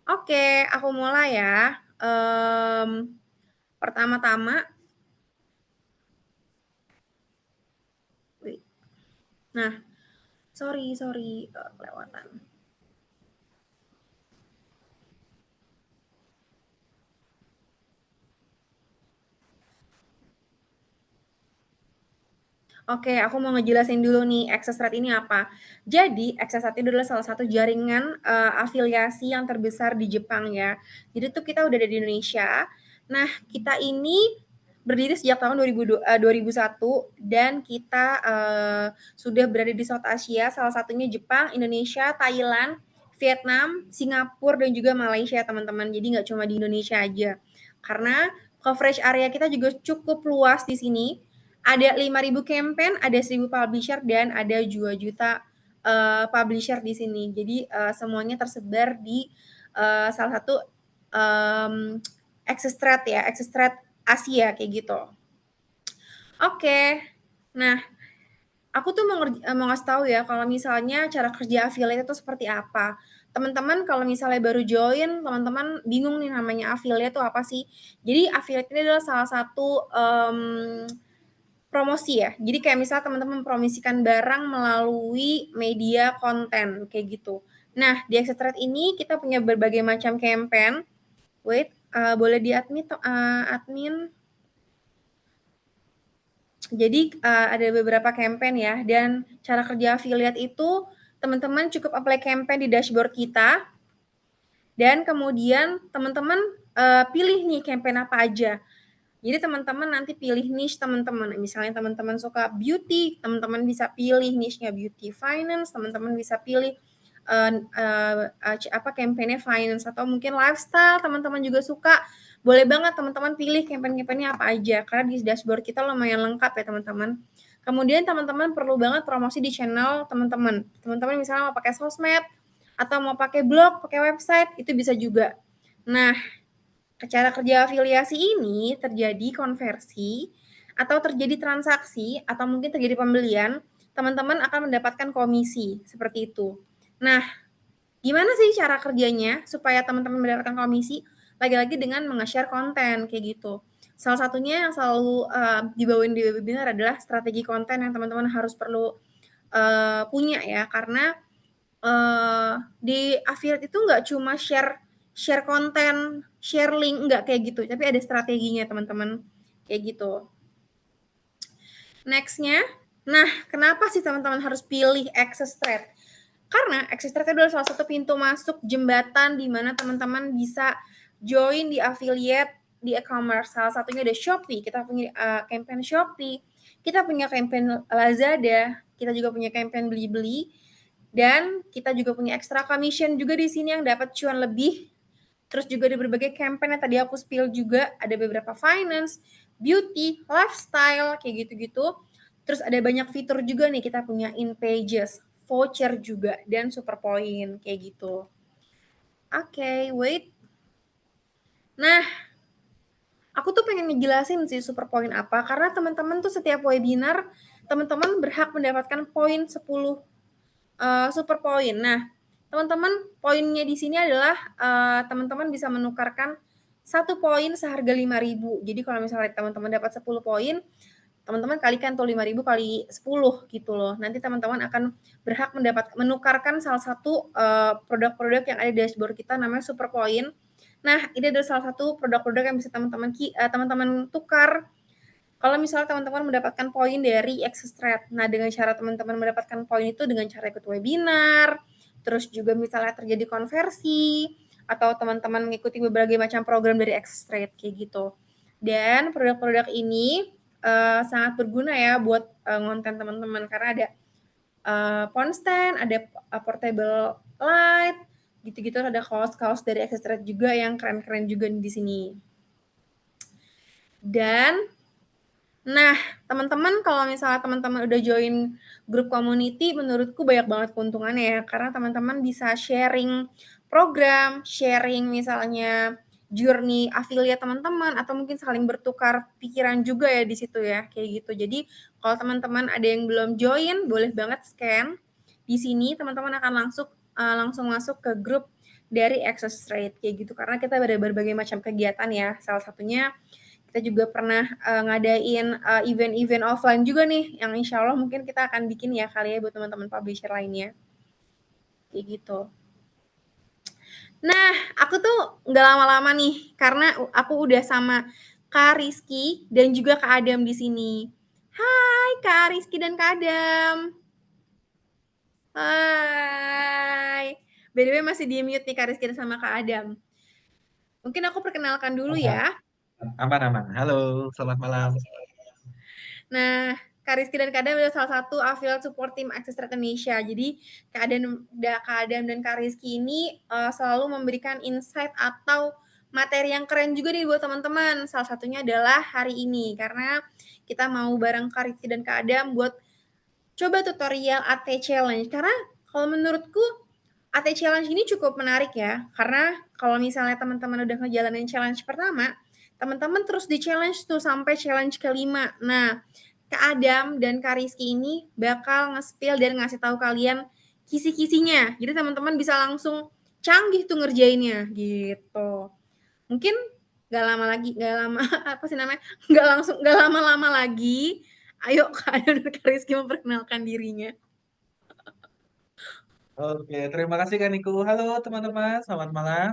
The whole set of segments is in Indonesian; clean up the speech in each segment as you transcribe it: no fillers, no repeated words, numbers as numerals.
Oke, aku mulai ya. Pertama-tama wait, nah, sorry, kelewatan. Oke, aku mau ngejelasin dulu nih Access Trade ini apa. Jadi, Access Trade itu adalah salah satu jaringan, afiliasi yang terbesar di Jepang ya. Jadi tuh kita udah ada di Indonesia. Nah, kita ini berdiri sejak tahun 2001 dan kita, sudah berada di South Asia, salah satunya Jepang, Indonesia, Thailand, Vietnam, Singapura, dan juga Malaysia, teman-teman. Jadi nggak cuma di Indonesia aja. Karena coverage area kita juga cukup luas di sini. Ada 5.000 campaign, ada 1.000 publisher, dan ada 2 juta publisher di sini. Jadi semuanya tersebar di salah satu Access Trade ya, Access Trade Asia kayak gitu. Oke, nah aku tuh mau ngasih tahu ya kalau misalnya cara kerja affiliate itu seperti apa. Teman-teman kalau misalnya baru join, teman-teman bingung nih namanya affiliate itu apa sih? Jadi affiliate ini adalah salah satu promosi ya. Jadi kayak misalnya teman-teman mempromosikan barang melalui media konten kayak gitu. Nah, di Access Trade ini kita punya berbagai macam campaign. Wait, boleh di-admin admin. Jadi ada beberapa campaign ya, dan cara kerja affiliate itu teman-teman cukup apply campaign di dashboard kita, dan kemudian teman-teman pilih nih campaign apa aja. Jadi teman-teman nanti pilih niche teman-teman. Misalnya teman-teman suka beauty, teman-teman bisa pilih niche-nya beauty finance, teman-teman bisa pilih apa campaign-nya finance, atau mungkin lifestyle teman-teman juga suka. Boleh banget teman-teman pilih campaign-campaign-nya apa aja, karena di dashboard kita lumayan lengkap ya teman-teman. Kemudian teman-teman perlu banget promosi di channel teman-teman. Teman-teman misalnya mau pakai sosmed, atau mau pakai blog, pakai website, itu bisa juga. Nah, cara kerja afiliasi ini terjadi konversi atau terjadi transaksi atau mungkin terjadi pembelian, teman-teman akan mendapatkan komisi, seperti itu. Nah, gimana sih cara kerjanya supaya teman-teman mendapatkan komisi? Lagi-lagi dengan nge-share konten kayak gitu. Salah satunya yang selalu dibawain di webinar adalah strategi konten yang teman-teman harus perlu punya ya, karena di affiliate itu nggak cuma share konten, share link, nggak kayak gitu, tapi ada strateginya teman-teman, kayak gitu. Nextnya, nah kenapa sih teman-teman harus pilih Access Trade? Karena Access Trade adalah salah satu pintu masuk jembatan di mana teman-teman bisa join di affiliate di e-commerce. Salah satunya ada Shopee, kita punya campaign Shopee, kita punya campaign Lazada, kita juga punya campaign Blibli, dan kita juga punya extra commission juga di sini yang dapat cuan lebih. Terus juga ada berbagai campaign yang tadi aku spill juga, ada beberapa finance, beauty, lifestyle, kayak gitu-gitu. Terus ada banyak fitur juga nih, kita punya in pages, voucher juga, dan super point, kayak gitu. Oke, wait. Nah, aku tuh pengen ngejelasin sih super point apa, karena teman-teman tuh setiap webinar, teman-teman berhak mendapatkan poin 10 super point. Nah, teman-teman poinnya di sini adalah teman-teman bisa menukarkan 1 poin seharga 5.000. Jadi kalau misalnya teman-teman dapat 10 poin, teman-teman kalikan tuh 5.000 kali 10 gitu loh. Nanti teman-teman akan berhak menukarkan salah satu produk-produk yang ada di dashboard kita namanya super point. Nah, ini adalah salah satu produk-produk yang bisa teman-teman tukar kalau misalnya teman-teman mendapatkan poin dari Access Trade. Nah, dengan cara teman-teman mendapatkan poin itu dengan cara ikut webinar, terus juga misalnya terjadi konversi, atau teman-teman mengikuti berbagai macam program dari Access Trade, kayak gitu. Dan produk-produk ini sangat berguna ya buat ngonten teman-teman, karena ada phone stand, ada portable light, gitu-gitu, ada kaos-kaos dari Access Trade juga yang keren-keren juga di sini. Dan nah, teman-teman kalau misalnya teman-teman udah join grup community, menurutku banyak banget keuntungannya ya, karena teman-teman bisa sharing program, sharing misalnya journey affiliate teman-teman, atau mungkin saling bertukar pikiran juga ya di situ ya, kayak gitu. Jadi kalau teman-teman ada yang belum join, boleh banget scan di sini, teman-teman akan langsung masuk ke grup dari access rate kayak gitu. Karena kita ada berbagai macam kegiatan ya. Salah satunya kita juga pernah ngadain event-event offline juga nih yang insya Allah mungkin kita akan bikin ya kali ya buat teman-teman publisher lainnya kayak gitu. Nah, aku tuh nggak lama-lama nih karena aku udah sama Kak Rizky dan juga Kak Adam di sini. Hai Kak Rizky dan Kak Adam. Hai. By the way masih di mute nih Kak Rizky sama Kak Adam. Mungkin aku perkenalkan dulu Aman, ya. aman, aman. Halo, selamat malam. Nah, Kak Rizky dan Kak Adam adalah salah satu affiliate support tim Access Trade Indonesia. Jadi Kak Adam dan Kak Rizky ini selalu memberikan insight atau materi yang keren juga nih buat teman-teman. Salah satunya adalah hari ini karena kita mau bareng Kak Rizky dan Kak Adam buat coba tutorial AT Challenge. Karena kalau menurutku AT Challenge ini cukup menarik ya. Karena kalau misalnya teman-teman udah ngejalanin challenge pertama, teman-teman terus di-challenge tuh sampai challenge kelima. Nah, Kak Adam dan Kak Rizky ini bakal nge-spill dan ngasih tahu kalian kisi-kisinya. Jadi teman-teman bisa langsung canggih tuh ngerjainnya gitu. Mungkin gak lama lagi, gak lama apa sih namanya? Gak lama-lama lagi. Ayo Kak Adam dan Kak Rizky memperkenalkan dirinya. Oke, terima kasih Kak Niku. Halo teman-teman, selamat malam.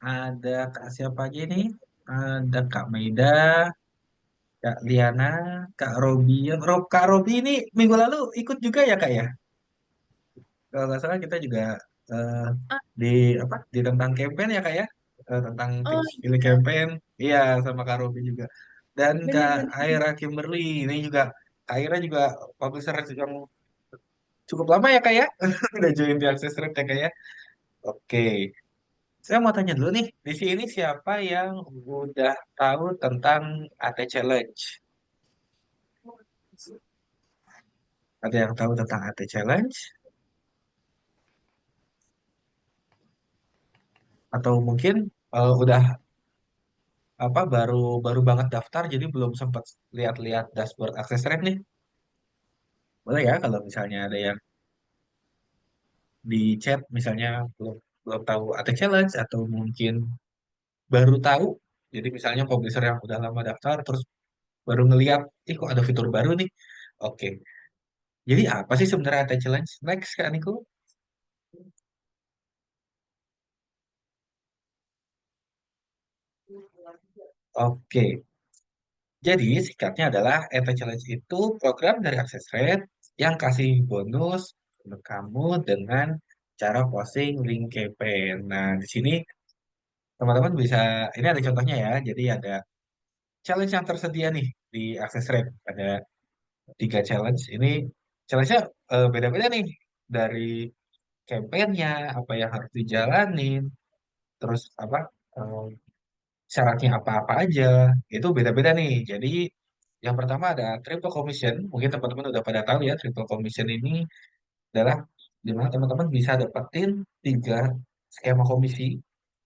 Ada Kak siapa aja nih? Ada Kak Maida, Kak Liana, Kak Robi. Kak Robi ini minggu lalu ikut juga ya Kak ya? Kalau nggak salah kita juga eh, Ah, di apa di tentang campaign ya Kak ya? Tentang oh tips pilih iya, campaign. Iya, sama Kak Robi juga. Dan Kak bener-bener. Aira Kimberly ini juga. Kak Aira juga publisher yang cukup lama ya Kak ya? Udah join di Access Trade ya Kak ya? Oke, saya mau tanya dulu nih, di sini siapa yang udah tahu tentang AT Challenge? Ada yang tahu tentang AT Challenge? Atau mungkin udah apa baru baru banget daftar jadi belum sempat lihat-lihat dashboard Access Rate nih? Boleh ya kalau misalnya ada yang di chat misalnya belum belum tahu AT Challenge atau mungkin baru tahu. Jadi misalnya publisher yang udah lama daftar terus baru ngeliat, ih kok ada fitur baru nih. Oke, jadi apa sih sebenarnya AT Challenge? Next Kak Niko. Oke, jadi singkatnya adalah ET Challenge itu program dari Access Rate yang kasih bonus untuk kamu dengan cara posting link campaign. Nah, di sini teman-teman bisa, ini ada contohnya ya. Jadi ada challenge yang tersedia nih di Access Rate. Ada 3 challenge. Ini challenge-nya beda-beda nih. Dari campaign-nya, apa yang harus dijalanin, terus apa eh, syaratnya apa-apa aja, itu beda-beda nih. Jadi yang pertama ada triple commission, mungkin teman-teman udah pada tahu ya, triple commission ini adalah di mana teman-teman bisa dapetin 3 skema komisi.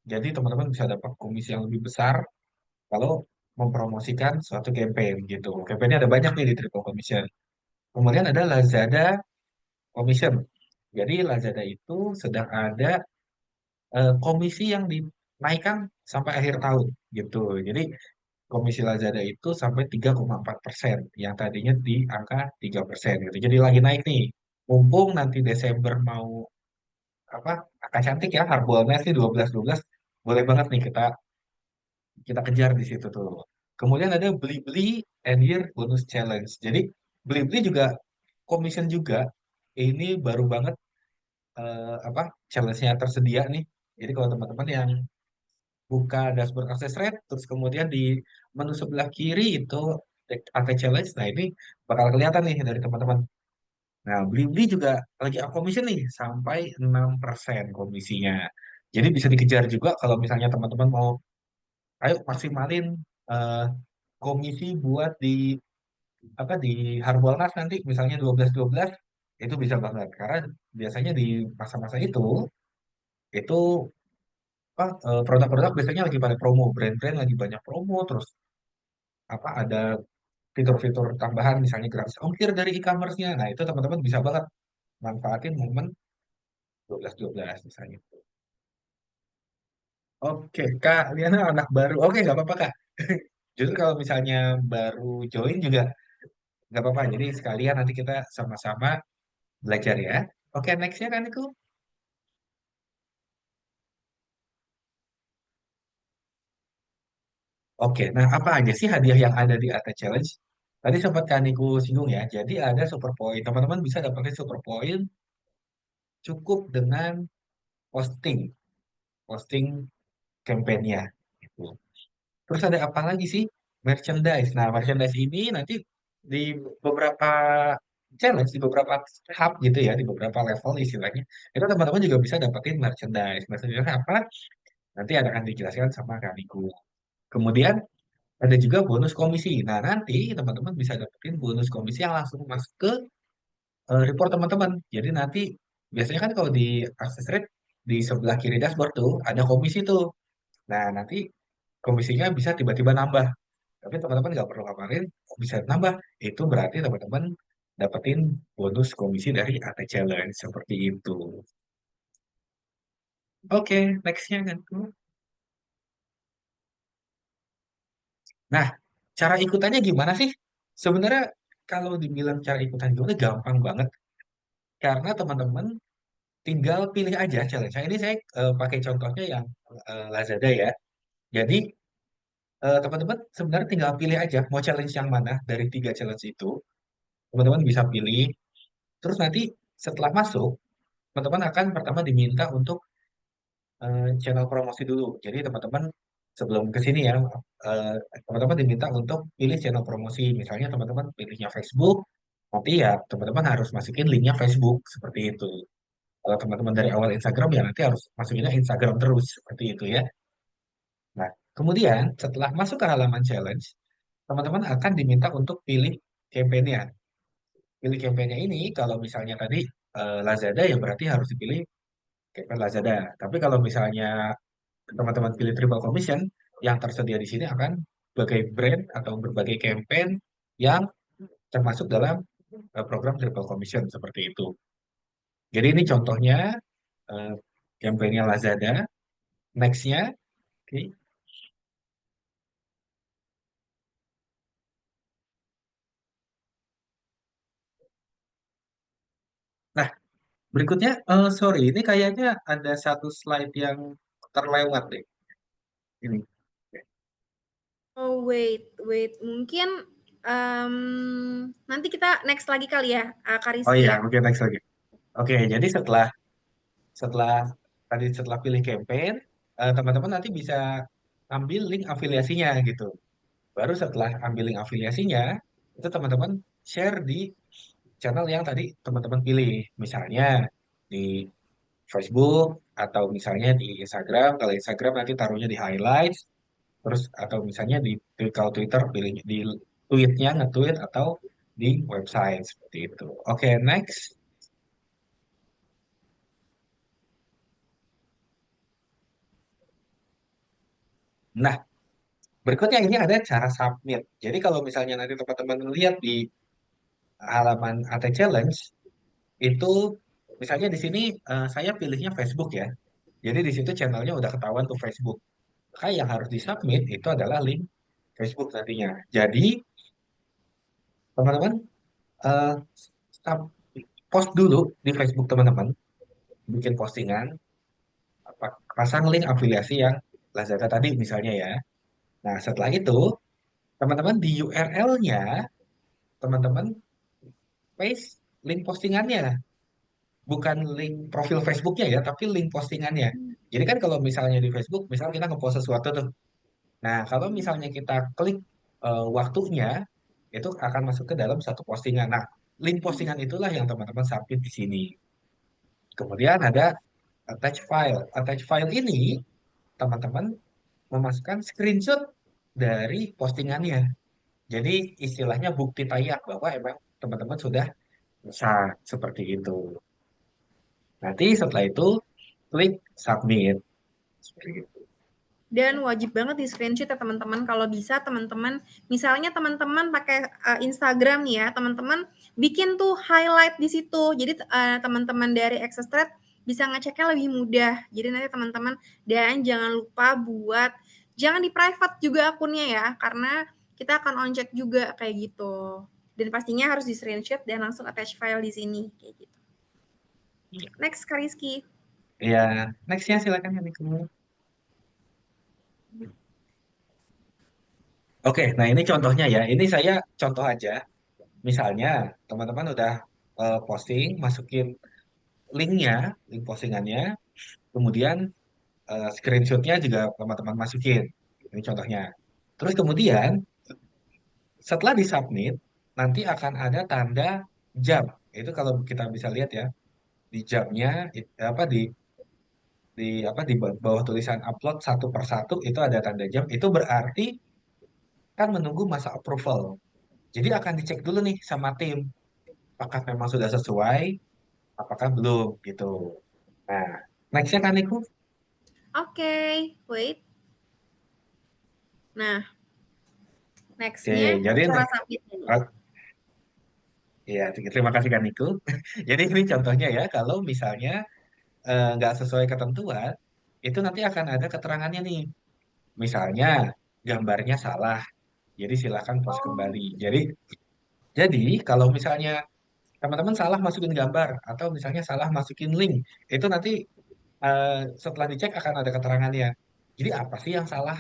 Jadi teman-teman bisa dapat komisi yang lebih besar kalau mempromosikan suatu campaign gitu. Campaignnya ada banyak nih di triple commission. Kemudian ada Lazada commission. Jadi Lazada itu sedang ada komisi yang dinaikkan sampai akhir tahun gitu. Jadi komisi Lazada itu sampai 3,4%, yang tadinya di angka 3% gitu. Jadi lagi naik nih. Mumpung nanti Desember mau apa angka cantik ya, Harbolnas nih 12-12, boleh banget nih kita kita kejar di situ tuh. Kemudian ada beli-beli and year bonus challenge. Jadi beli-beli juga commission juga. Ini baru banget apa challenge-nya tersedia nih. Jadi kalau teman-teman yang buka dashboard access rate, terus kemudian di menu sebelah kiri itu pakai challenge. Nah, ini bakal kelihatan nih dari teman-teman. Nah, Blibli juga lagi up commission nih sampai 6% komisinya. Jadi bisa dikejar juga kalau misalnya teman-teman mau ayo maksimalin eh, komisi buat di apa di Harbolnas nanti misalnya 12-12 itu bisa banget karena biasanya di masa-masa itu apa produk-produk biasanya lagi pada promo, brand-brand lagi banyak promo, terus apa ada fitur-fitur tambahan misalnya gratis ongkir dari e-commerce-nya. Nah, itu teman-teman bisa banget manfaatin momen 12-12 misalnya. Oke, Kak Liana anak baru. Oke, nggak apa-apa, Kak. Justru kalau misalnya baru join juga nggak apa-apa. Jadi sekalian nanti kita sama-sama belajar ya. Oke, nextnya kan itu. Oke, nah apa aja sih hadiah yang ada di AT Challenge? Tadi sempat Kaniku singgung ya. Jadi ada super point. Teman-teman bisa dapetin super point cukup dengan posting, posting campaign-nya. Gitu. Terus ada apa lagi sih? Merchandise. Nah, merchandise ini nanti di beberapa challenge, di beberapa tahap gitu ya, di beberapa level istilahnya, itu teman-teman juga bisa dapetin merchandise. Merchandise apa? Nanti akan dijelaskan sama Kaniku. Kemudian ada juga bonus komisi. Nah, nanti teman-teman bisa dapetin bonus komisi yang langsung masuk ke report teman-teman. Jadi nanti biasanya kan kalau di access rate di sebelah kiri dashboard tuh ada komisi tuh. Nah, nanti komisinya bisa tiba-tiba nambah. Tapi teman-teman nggak perlu khawatir, bisa nambah. Itu berarti teman-teman dapetin bonus komisi dari AT Challenge seperti itu. Oke, nextnya kan. Nah, cara ikutannya gimana sih? Sebenarnya kalau dibilang cara ikutan gimana gampang banget. Karena teman-teman tinggal pilih aja challenge. Nah, ini saya pakai contohnya yang Lazada ya. Jadi teman-teman sebenarnya tinggal pilih aja mau challenge yang mana dari tiga challenge itu. Teman-teman bisa pilih. Terus nanti setelah masuk, teman-teman akan pertama diminta untuk channel promosi dulu. Jadi teman-teman sebelum ke sini ya, eh, teman-teman diminta untuk pilih channel promosi. Misalnya teman-teman pilihnya Facebook, nanti ya teman-teman harus masukin linknya Facebook seperti itu. Kalau teman-teman dari awal Instagram ya nanti harus masukinnya Instagram terus seperti itu ya. Nah, kemudian setelah masuk ke halaman challenge, teman-teman akan diminta untuk pilih campaign-nya. Pilih campaign-nya ini kalau misalnya tadi Lazada ya berarti harus dipilih campaign Lazada. Tapi kalau misalnya teman-teman pilih triple commission, yang tersedia di sini akan berbagai brand atau berbagai campaign yang termasuk dalam program triple commission seperti itu. Jadi ini contohnya eh, campaignnya Lazada. Nextnya, oke. Nah, berikutnya, sorry, ini kayaknya ada satu slide yang terlewat deh. Ini. Oh, wait, wait. Mungkin nanti kita next lagi kali ya, Kak Oh Rizky iya, ya. oke next lagi. Oke, jadi setelah setelah tadi setelah pilih campaign, teman-teman nanti bisa ambil link afiliasinya gitu. Baru setelah ambil link afiliasinya, itu teman-teman share di channel yang tadi teman-teman pilih. Misalnya di Facebook atau misalnya di Instagram. Kalau Instagram nanti taruhnya di highlights, terus atau misalnya kalau Twitter pilih di tweetnya nge-tweet atau di website seperti itu. Oke, next. Nah, berikutnya ini ada cara submit. Jadi kalau misalnya nanti teman-teman lihat di halaman AT Challenge, itu misalnya di sini saya pilihnya Facebook ya. Jadi di situ channelnya udah ketahuan tuh Facebook. Maka yang harus disubmit itu adalah link Facebook nantinya. Jadi teman-teman eh, post dulu di Facebook teman-teman, bikin postingan, pasang link afiliasi yang Lazada tadi misalnya ya. Nah setelah itu teman-teman di URL-nya teman-teman paste link postingannya, bukan link profil Facebooknya ya, tapi link postingannya. Jadi kan kalau misalnya di Facebook, misalnya kita ngepost sesuatu tuh. Nah, kalau misalnya kita klik waktunya, itu akan masuk ke dalam satu postingan. Nah, link postingan itulah yang teman-teman submit di sini. Kemudian ada attach file. Attach file ini teman-teman memasukkan screenshot dari postingannya. Jadi istilahnya bukti tayak bahwa emang teman-teman sudah bisa seperti itu. Nanti setelah itu klik submit. Seperti itu. Dan wajib banget di screenshot ya teman-teman. Kalau bisa teman-teman, misalnya teman-teman pakai Instagram nih ya, teman-teman bikin tuh highlight di situ. Jadi teman-teman dari Access Thread bisa ngeceknya lebih mudah. Jadi nanti teman-teman, dan jangan lupa buat jangan di private juga akunnya ya, karena kita akan on check juga kayak gitu. Dan pastinya harus di screenshot dan langsung attach file di sini kayak gitu. Iya. Next, Kak Rizky. Ya, nextnya silakan yang itu. Oke, nah ini contohnya ya. Ini saya contoh aja. Misalnya teman-teman udah posting, masukin linknya, link postingannya, kemudian screenshotnya juga teman-teman masukin. Ini contohnya. Terus kemudian setelah disubmit, nanti akan ada tanda jam. Itu kalau kita bisa lihat ya, di jamnya apa di bawah tulisan upload satu per satu itu ada tanda jam. Itu berarti kan menunggu masa approval. Jadi akan dicek dulu nih sama tim, apakah memang sudah sesuai, apakah belum gitu. Nah, nextnya kan Niku? Oke, wait. Nah, Oke, nextnya jadi cara submitnya nih. oh, ya terima kasih kan Niku. Jadi ini contohnya ya, kalau misalnya nggak sesuai ketentuan, itu nanti akan ada keterangannya nih. Misalnya gambarnya salah, jadi silakan post Oh. kembali. Jadi kalau misalnya teman-teman salah masukin gambar atau misalnya salah masukin link, itu nanti setelah dicek akan ada keterangannya. Jadi apa sih yang salah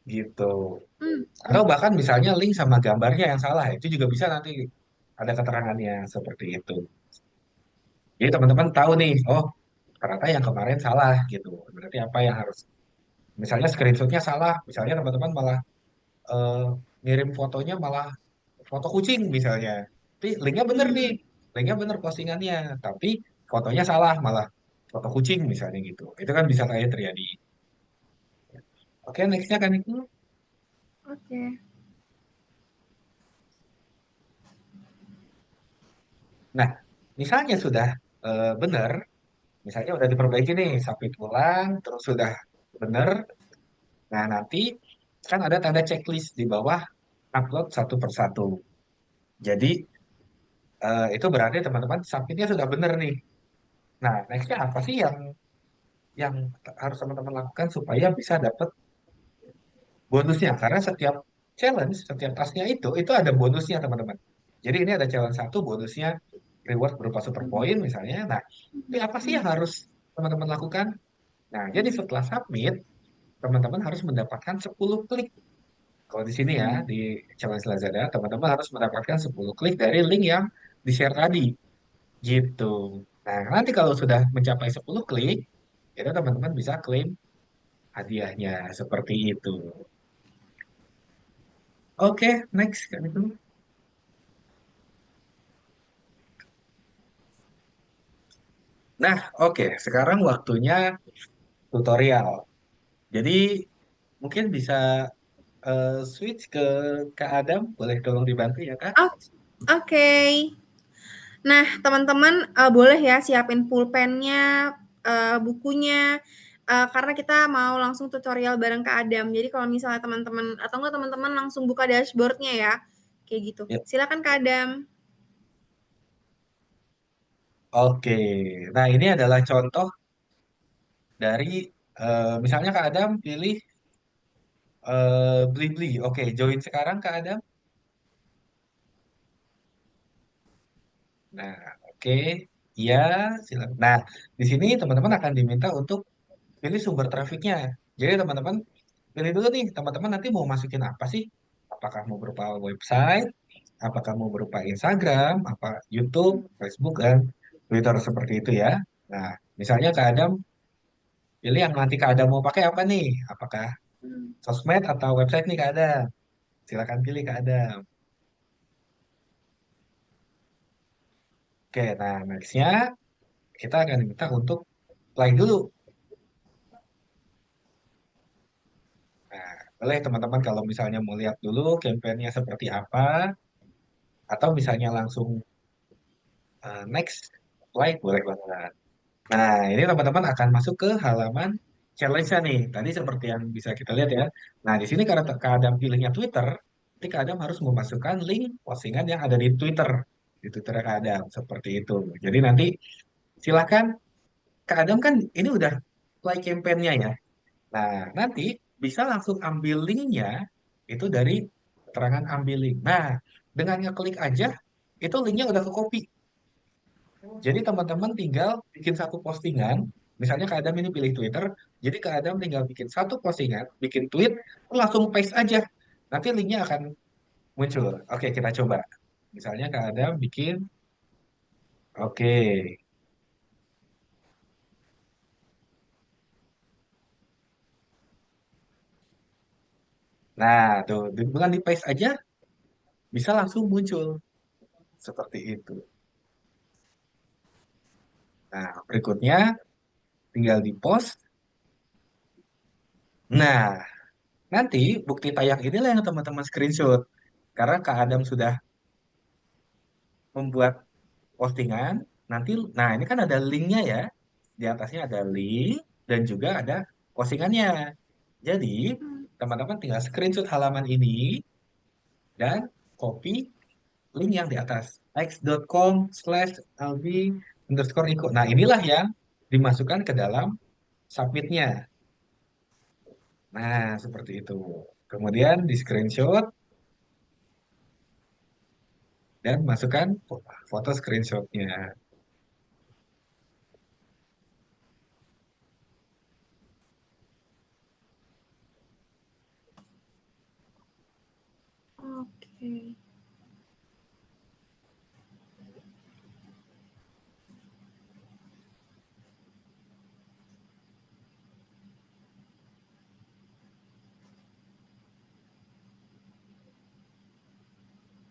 gitu? Hmm. Atau bahkan misalnya link sama gambarnya yang salah, itu juga bisa nanti ada keterangannya seperti itu. Jadi teman-teman tahu nih, oh ternyata yang kemarin salah gitu. Berarti apa yang harus, misalnya screenshotnya salah, misalnya teman-teman malah eh, ngirim fotonya malah foto kucing misalnya. Tapi linknya bener nih, Hmm. linknya bener postingannya, tapi fotonya salah malah foto kucing misalnya gitu. Itu kan bisa kayak terjadi. Oke, nextnya kan itu. Oke. Nah, misalnya sudah benar, misalnya udah diperbaiki nih, sampai pulang, terus sudah benar. Nah, nanti kan ada tanda checklist di bawah upload satu per satu. Jadi, itu berarti teman-teman submitnya sudah benar nih. Nah, nextnya apa sih yang harus teman-teman lakukan supaya bisa dapat bonusnya? Karena setiap challenge, setiap tasknya itu ada bonusnya, teman-teman. Jadi ini ada challenge satu, bonusnya reward berupa super point misalnya. Nah, tapi apa sih yang harus teman-teman lakukan? Nah, jadi setelah submit, teman-teman harus mendapatkan 10 klik. Kalau di sini ya, di challenge Lazada, teman-teman harus mendapatkan 10 klik dari link yang di-share tadi. Gitu. Nah, nanti kalau sudah mencapai 10 klik, itu teman-teman bisa klaim hadiahnya seperti itu. Oke, next kan itu. Nah, oke, sekarang waktunya tutorial. Jadi mungkin bisa switch ke Kak Adam, boleh tolong dibantu ya Kak? Oh, oke. Nah, teman-teman boleh ya siapin pulpennya, bukunya, karena kita mau langsung tutorial bareng Kak Adam. Jadi kalau misalnya teman-teman atau enggak teman-teman langsung buka dashboardnya ya, kayak gitu. Ya. Silakan Kak Adam. Oke, nah ini adalah contoh dari misalnya Kak Adam pilih Blibli. Oke, join sekarang Kak Adam. Nah, oke, iya, silakan. Nah, di sini teman-teman akan diminta untuk pilih sumber trafiknya. Jadi teman-teman pilih dulu nih, teman-teman nanti mau masukin apa sih? Apakah mau berupa website, apakah mau berupa Instagram, apa YouTube, Facebook, dan Twitter seperti itu ya. Nah, misalnya Kak Adam pilih yang nanti Kak Adam mau pakai apa nih? Apakah Hmm. sosmed atau website nih Kak Adam? Silakan pilih Kak Adam. Oke, nah nextnya kita akan diminta untuk play dulu. Nah, boleh teman-teman kalau misalnya mau lihat dulu campaign-nya seperti apa, atau misalnya langsung next, play, boleh banget. Nah, ini teman-teman akan masuk ke halaman challenge-nya nih. Tadi seperti yang bisa kita lihat ya. Nah, di sini karena Kak pilihnya Twitter, nanti Kak harus memasukkan link postingan yang ada di Twitter Kak seperti itu. Jadi nanti silakan Kak Adam kan ini udah play campaign-nya ya. Nah, nanti bisa langsung ambil linknya itu dari keterangan ambil link. Nah, dengan ngeklik aja, itu linknya udah ke copy. Jadi teman-teman tinggal bikin satu postingan, misalnya Kak Adam ini pilih Twitter, jadi Kak Adam tinggal bikin satu postingan, bikin tweet, langsung paste aja. Nanti linknya akan muncul. Oke, kita coba. Misalnya Kak Adam bikin, oke. Nah, tuh, dengan di paste aja, bisa langsung muncul. Seperti itu. Nah, berikutnya tinggal di post. Nah, nanti bukti tayang inilah yang teman-teman screenshot. Karena Kak Adam sudah membuat postingan, nanti, nah ini kan ada linknya ya. Di atasnya ada link dan juga ada postingannya. Jadi, teman-teman tinggal screenshot halaman ini dan copy link yang di atas. x.com/albi_iko. Nah, inilah yang dimasukkan ke dalam submitnya. Nah, seperti itu. Kemudian di screenshot dan masukkan foto screenshotnya. Oke.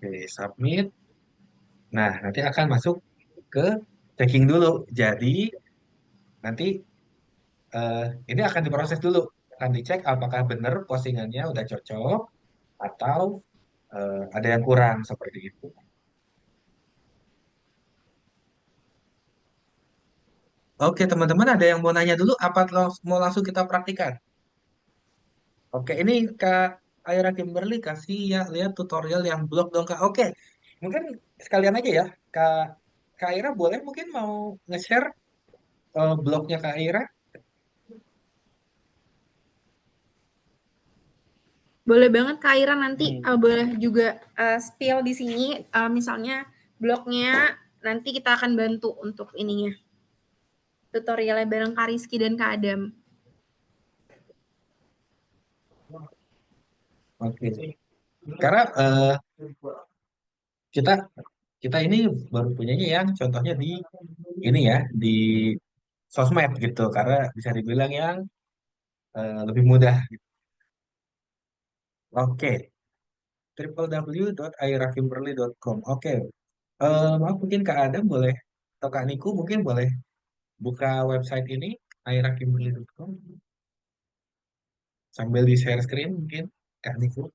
Oke, submit. Nah, nanti akan masuk ke checking dulu. Jadi, nanti eh, ini akan diproses dulu. Akan dicek apakah benar postingannya udah cocok atau ada yang kurang seperti itu. Oke, teman-teman ada yang mau nanya dulu? Apa mau langsung kita praktikan? Oke, ini Kak Aira Kimberly kasih ya lihat tutorial yang blog dong Kak. Oke, mungkin sekalian aja ya, Kak Aira boleh mungkin mau nge-share blognya Kak Aira? Boleh banget Kak Ira nanti Hmm. boleh juga spill di sini misalnya blognya nanti kita akan bantu untuk ininya tutorialnya bareng Kak Rizky dan Kak Adam. Oke, karena kita kita ini baru punyanya yang contohnya di ini ya di sosmed gitu, karena bisa dibilang yang lebih mudah. Oke, www.airakimberly.com. Oke, maaf mungkin Kak Adam boleh atau Kak Niku mungkin boleh buka website ini airakimberly.com sambil di share screen mungkin Kak Niku.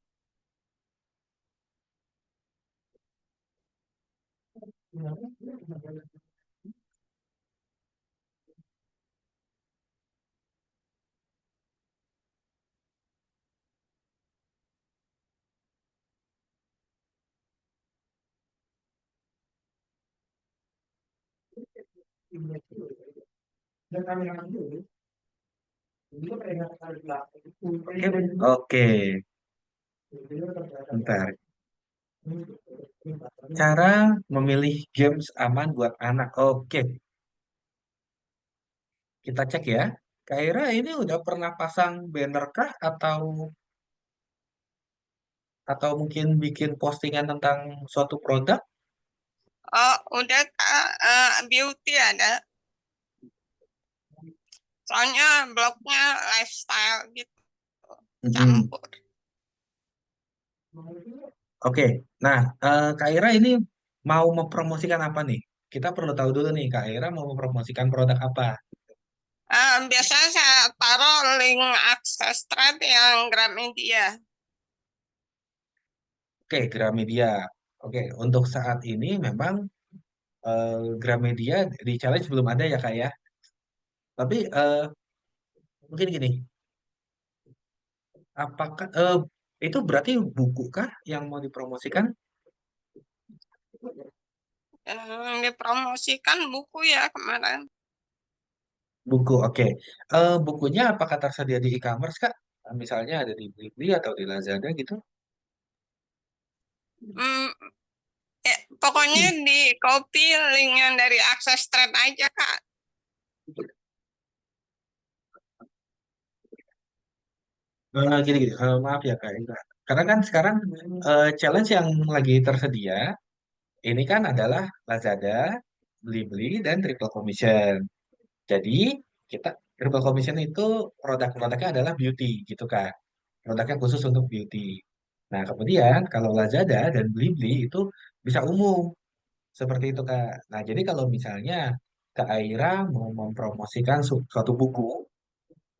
Oke, bentar. Cara memilih games aman buat anak. Oke, kita cek ya. Kak Ira ini udah pernah pasang banner kah atau mungkin bikin postingan tentang suatu produk? Oh, udah Kak, beauty ada. Soalnya blognya lifestyle gitu, Mm-mm. campur. Oke, nah Kak Ira ini mau mempromosikan apa nih? Kita perlu tahu dulu nih, Kak Ira mau mempromosikan produk apa? Biasanya saya taruh link akses trade yang Gramedia. Oke, Gramedia. Oke, untuk saat ini memang Gramedia di challenge belum ada ya, Kak ya. Tapi mungkin gini, apakah itu berarti buku kah yang mau dipromosikan? Yang dipromosikan buku ya kemarin. Buku, oke. Bukunya apakah tersedia di e-commerce, Kak? Misalnya ada di Blibli atau di Lazada gitu? Hmm, pokoknya di copy link yang dari akses thread aja, Kak. Gini, maaf ya Kak Indra. Karena kan sekarang challenge yang lagi tersedia ini kan adalah Lazada, Blibli, dan Triple Commission. Jadi kita Triple Commission itu produk-produknya adalah beauty gitu Kak. Produknya khusus untuk beauty. Nah kemudian kalau Lazada dan Blibli itu bisa umum seperti itu Kak. Nah jadi kalau misalnya Kak Aira mau mempromosikan suatu buku,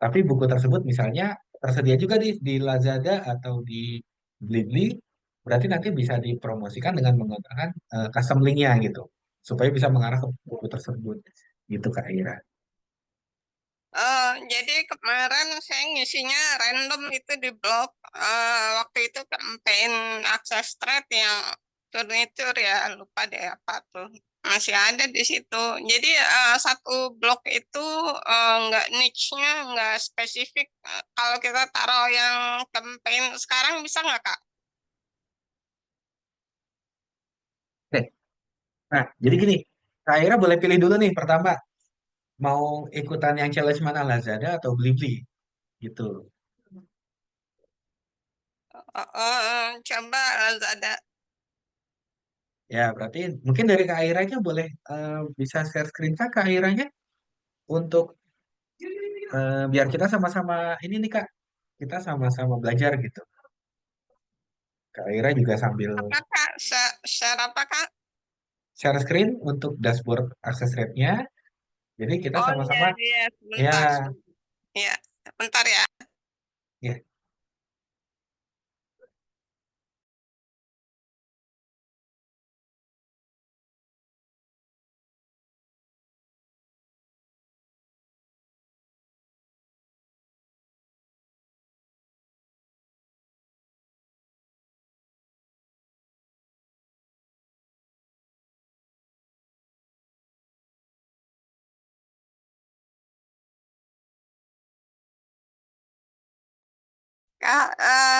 tapi buku tersebut misalnya tersedia juga di Lazada atau di Blibli, berarti nanti bisa dipromosikan dengan menggunakan custom link-nya gitu, supaya bisa mengarah ke buku tersebut, gitu Kak Ira. Jadi kemarin saya ngisinya random itu di blog. Waktu itu campaign akses thread yang furnitur ya, lupa deh apa tuh. Masih ada di situ. Jadi satu blog itu nggak niche-nya, nggak spesifik. Kalau kita taruh yang campaign sekarang bisa nggak, Kak? Oke. Nah, jadi gini, Kak Ira boleh pilih dulu nih pertama, mau ikutan yang challenge mana Lazada atau Blibli, gitu. Coba Lazada. Ya, berarti mungkin dari Kak Airanya boleh bisa share screen Kak Airanya untuk biar kita sama-sama ini nih Kak, kita sama-sama belajar gitu. Kak Ira juga sambil Apa, Kak? Share apa, Kak? share screen untuk dashboard akses rate-nya. Jadi kita Oh iya, sama-sama, iya. ya, Sebentar. Iya, bentar ya. ya, Kak,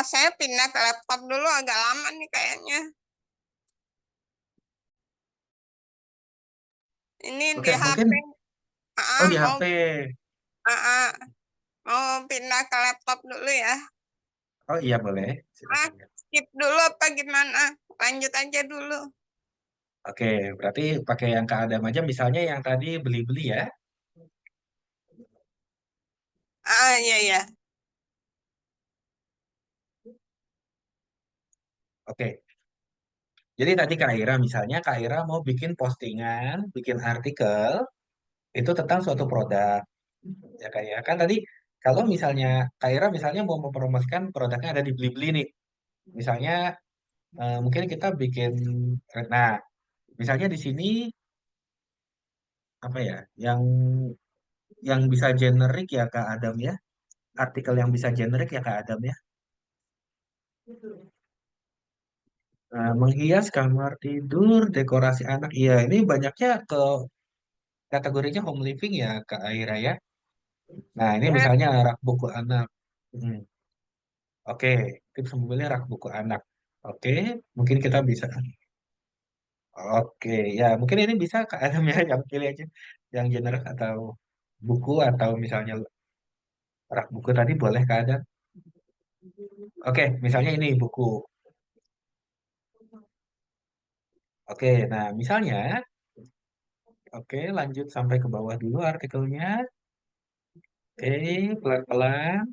saya pindah ke laptop dulu agak lama nih kayaknya. Ini di oke, mungkin, HP. oh Ah, di mau HP. ah, ah, mau pindah ke laptop dulu ya. Oh iya boleh, Ah, silakan. Ya. skip dulu apa gimana? Lanjut aja dulu. Oke, berarti pakai yang Kak Adam aja, misalnya yang tadi beli-beli ya. Ah, iya iya. Oke, jadi tadi Kak Ira, misalnya Kak Ira mau bikin postingan, bikin artikel, itu tentang suatu produk. Ya Kak ya, kan tadi kalau misalnya Kak Ira misalnya mau mempromosikan produknya ada di Blibli nih. Misalnya mungkin kita bikin, nah misalnya di sini apa ya, yang bisa generik ya Kak Adam ya, artikel yang bisa generik ya Kak Adam ya. Nah, menghias kamar tidur, dekorasi anak, iya ini banyaknya ke kategorinya home living ya Kak Aira ya. Nah ini Eh, misalnya rak buku anak. Hmm, Oke, tips memilih rak buku anak. Oke, mungkin kita bisa. Oke, ya mungkin ini bisa Kak Adam ya yang pilih aja, yang generik atau buku atau misalnya rak buku tadi boleh Kak Adam. Oke, misalnya ini buku. Oke, nah misalnya, oke lanjut sampai ke bawah dulu artikelnya. Oke, pelan-pelan,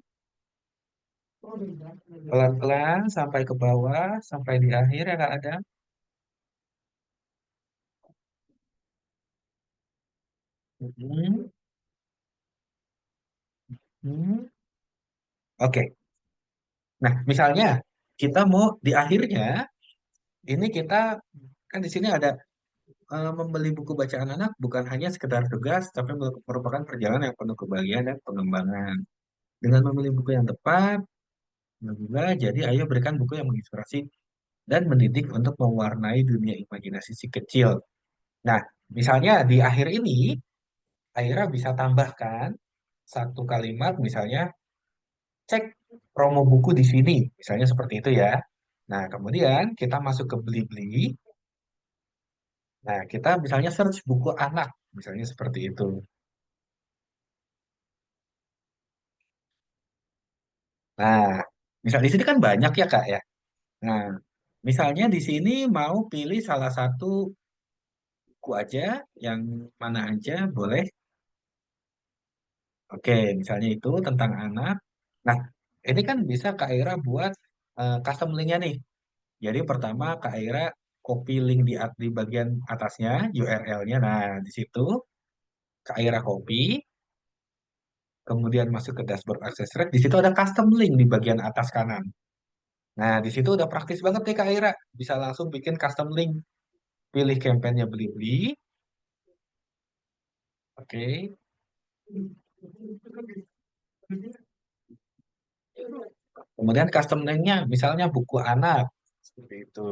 pelan-pelan sampai ke bawah, sampai di akhir ya Kak Adam. Hmm, hmm. Oke, nah misalnya kita mau di akhirnya, ini kita kan di sini ada membeli buku bacaan anak bukan hanya sekedar tugas, tapi merupakan perjalanan yang penuh kebahagiaan dan pengembangan. Dengan memilih buku yang tepat, juga jadi ayo berikan buku yang menginspirasi dan mendidik untuk mewarnai dunia imajinasi si kecil. Nah, misalnya di akhir ini Aira bisa tambahkan satu kalimat misalnya cek promo buku di sini, misalnya seperti itu ya. Nah, kemudian kita masuk ke Blibli. Nah, kita misalnya search buku anak, misalnya seperti itu. Nah, misal di sini kan banyak ya Kak ya. Nah, misalnya di sini mau pilih salah satu buku aja, yang mana aja boleh. Oke, misalnya itu tentang anak. Nah, ini kan bisa Kak Ira buat custom link-nya nih. Jadi pertama Kak Ira copy link di bagian atasnya, URL-nya. Nah, di situ Kak Ira copy, kemudian masuk ke dashboard access rate. Di situ ada custom link di bagian atas kanan. Nah, di situ udah praktis banget nih Kak Ira. Bisa langsung bikin custom link. Pilih campaign-nya Blibli. Oke. Kemudian custom link-nya misalnya buku anak. Seperti itu.